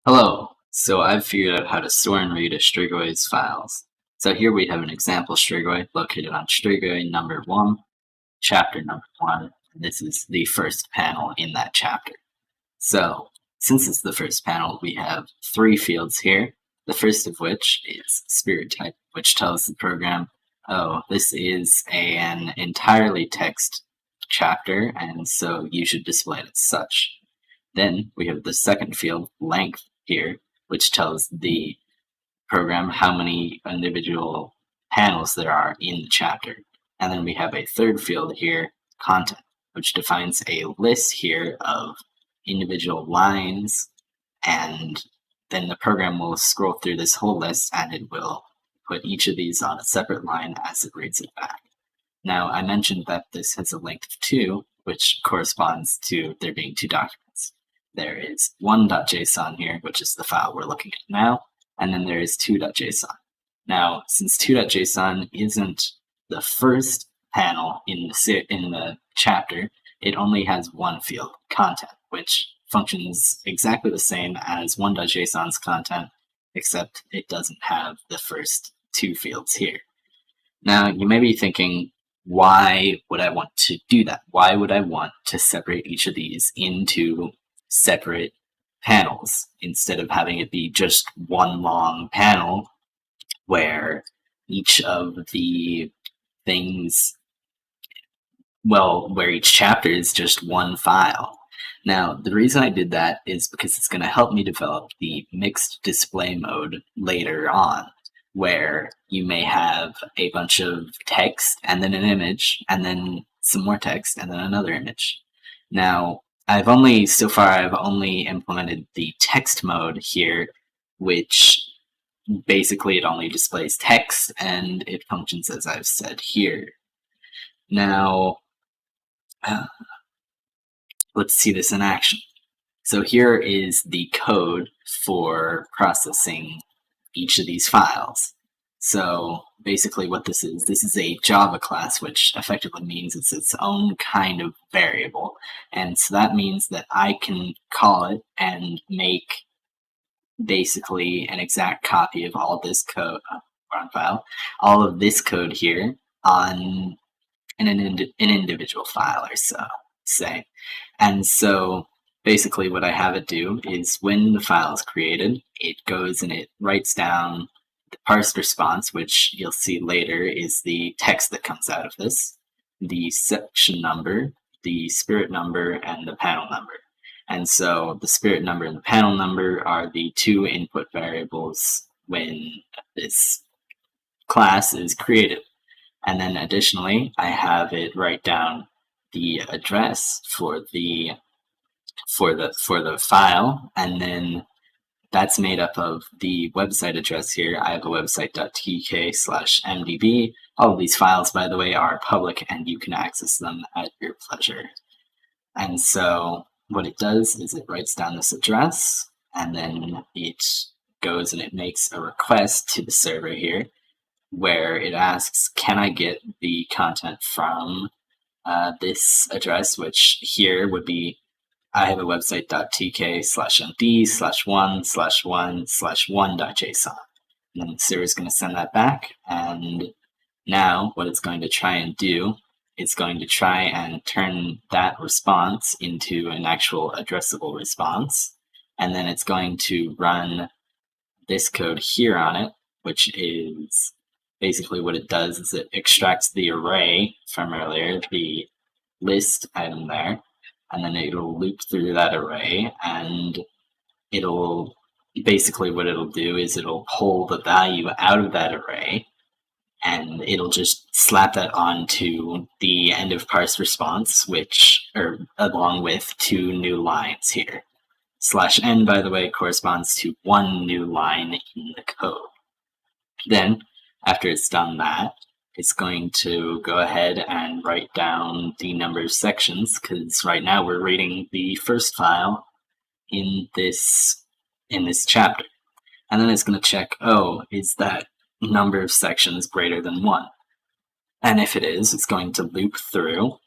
Hello! So I've figured out how to store and read a Strigoi's files. So here we have an example Strigoi located on Strigoi number 1, chapter number 1, and this is the first panel in that chapter. So, since it's the first panel, we have 3 fields here, the first of which is spiritType, which tells the program, oh, this is an entirely text chapter, and so you should display it as such. Then we have the second field, length, here, which tells the program how many individual panels there are in the chapter. And then we have a third field here, content, which defines a list here of individual lines, and then the program will scroll through this whole list and it will put each of these on a separate line as it reads it back. Now, I mentioned that this has a length of 2, which corresponds to there being 2 documents. There is 1.json here, which is the file we're looking at now, and then there is 2.json. Now, since 2.json isn't the first panel in the chapter, it only has one field, content, which functions exactly the same as 1.json's content, except it doesn't have the first 2 fields here. Now, you may be thinking, why would I want to do that? Why would I want to separate each of these into separate panels instead of having it be just one long panel where each of the things, where each chapter is just one file? Now, the reason I did that is because it's going to help me develop the mixed display mode later on, where you may have a bunch of text and then an image and then some more text and then another image. Now, I've only implemented the text mode here, which basically it only displays text and it functions as I've said here. Now, let's see this in action. So here is the code for processing each of these files. So basically what this is a Java class, which effectively means it's its own kind of variable. And so that means that I can call it and make basically an exact copy of all this code, all of this code here on an individual file or so, say. And so basically what I have it do is when the file is created, it goes and it writes down the parsed response, which you'll see later is the text that comes out of this, the section number, the spirit number, and the panel number. And so the spirit number and the panel number are the 2 input variables when this class is created. And then additionally, I have it write down the address for the file, and then that's made up of the website address here. I have a website.tk/mdb. All of these files, by the way, are public and you can access them at your pleasure. And so what it does is it writes down this address, and then it goes and it makes a request to the server here where it asks, can I get the content from this address, which here would be I have a website.tk/md/1/1/1.json. And then the server is going to send that back. And now what it's going to try and do, it's going to try and turn that response into an actual addressable response. And then it's going to run this code here on it, which is basically what it does is it extracts the array from earlier, the list item there, and then it'll loop through that array, and it'll basically what it'll do is it'll pull the value out of that array, and it'll just slap that onto the end of parse response, along with 2 new lines here. /n, by the way, corresponds to 1 new line in the code. Then, after it's done that, it's going to go ahead and write down the number of sections, because right now we're reading the first file in this chapter. And then it's going to check, is that number of sections greater than 1? And if it is, it's going to loop through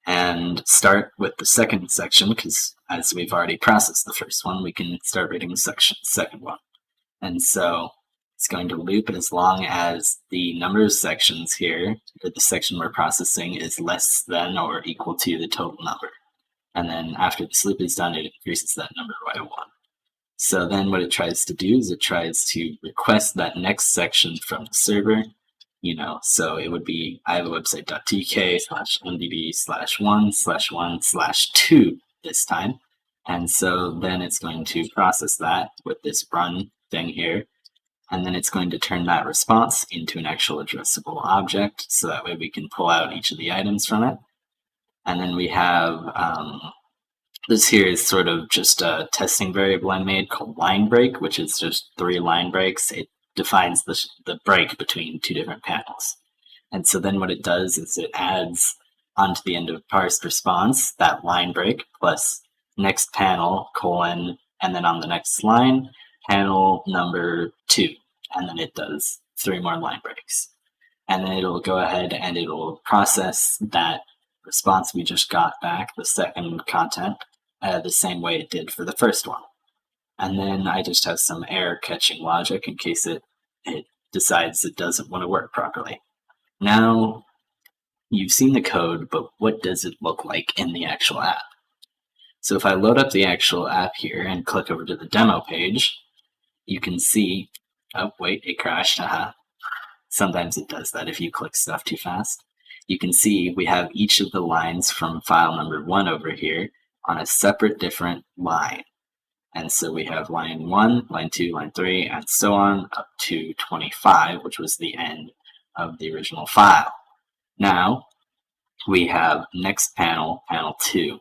and start with the second section, because as we've already processed the first one, we can start reading the second one. And so it's going to loop as long as the number of sections here, or the section we're processing, is less than or equal to the total number. And then after this loop is done, it increases that number by 1. So then what it tries to do is it tries to request that next section from the server. So it would be, I have a website.tk/mdb/1/1/2 this time. And so then it's going to process that with this run thing here. And then it's going to turn that response into an actual addressable object. So that way we can pull out each of the items from it. And then we have, this here is sort of just a testing variable I made called line break, which is just 3 line breaks. It defines the break between 2 different panels. And so then what it does is it adds onto the end of parsed response that line break plus next panel, colon, and then on the next line, panel number 2. And then it does 3 more line breaks. And then it'll go ahead and it'll process that response we just got back, the second content, the same way it did for the first one. And then I just have some error catching logic in case it decides it doesn't want to work properly. Now, you've seen the code, but what does it look like in the actual app? So if I load up the actual app here and click over to the demo page, you can see, oh wait, it crashed, Sometimes it does that if you click stuff too fast. You can see we have each of the lines from file number 1 over here on a separate different line. And so we have line 1, line 2, line 3, and so on up to 25, which was the end of the original file. Now, we have next panel, panel 2,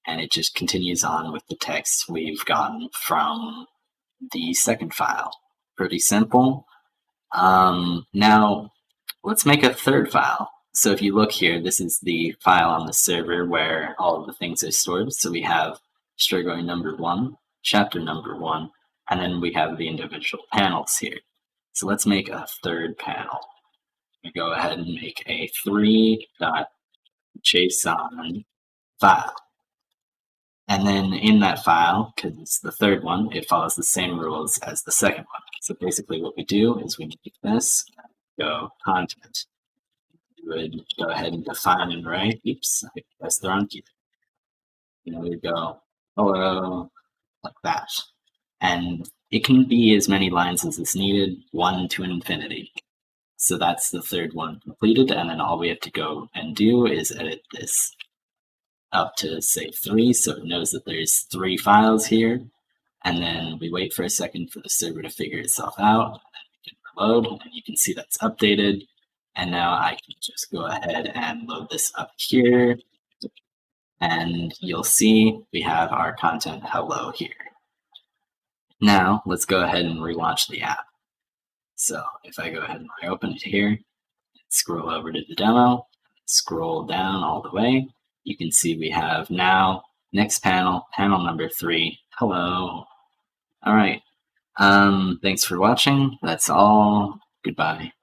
and it just continues on with the text we've gotten from the second file. Pretty simple. Now, let's make a third file. So if you look here, this is the file on the server where all of the things are stored. So we have Strigoi number 1, chapter number 1, and then we have the individual panels here. So let's make a third panel. We go ahead and make a 3.json file. And then in that file, because it's the third one, it follows the same rules as the second one. So basically what we do is we make this, go content. We would go ahead and define and write, oops, I pressed the wrong key. We go, hello, like that. And it can be as many lines as is needed, 1 to infinity. So that's the third one completed, and then all we have to go and do is edit this up to say 3, so it knows that there's 3 files here, and then we wait for a second for the server to figure itself out, and then we can reload, and you can see that's updated, and now I can just go ahead and load this up here, and you'll see we have our content hello here. Now let's go ahead and relaunch the app. So if I go ahead and I open it here, scroll over to the demo, scroll down all the way, you can see we have now next panel, panel number 3, hello. All right, thanks for watching. That's all. Goodbye.